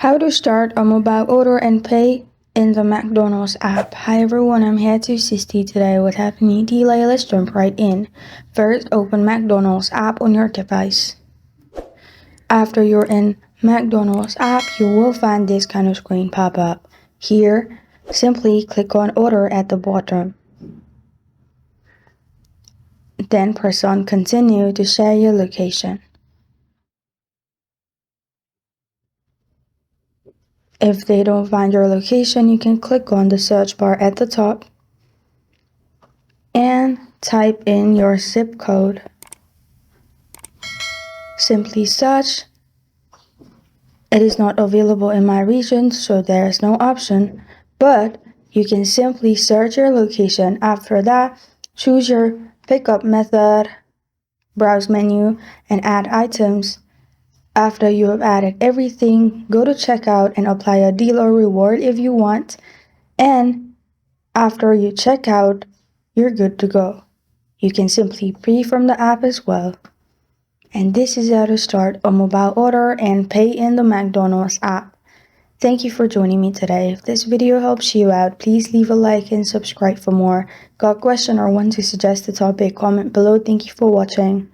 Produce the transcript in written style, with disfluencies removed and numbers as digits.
How to start a mobile order and pay in the McDonald's app. Hi everyone, I'm here to assist you today. Without any delay, let's jump right in. First, open McDonald's app on your device. After you're in McDonald's app, you will find this kind of screen pop up. Here, simply click on order at the bottom. Then press on continue to share your location. If they don't find your location, you can click on the search bar at the top and type in your zip code. Simply search. It is not available in my region, so there is no option, but you can simply search your location. After that, choose your pickup method, browse menu, and add items. After you have added everything, go to checkout and apply a deal or reward if you want. And after you check out, you're good to go. You can simply pay from the app as well. And this is how to start a mobile order and pay in the McDonald's app. Thank you for joining me today. If this video helps you out, please leave a like and subscribe for more. Got a question or want to suggest a topic? Comment below. Thank you for watching.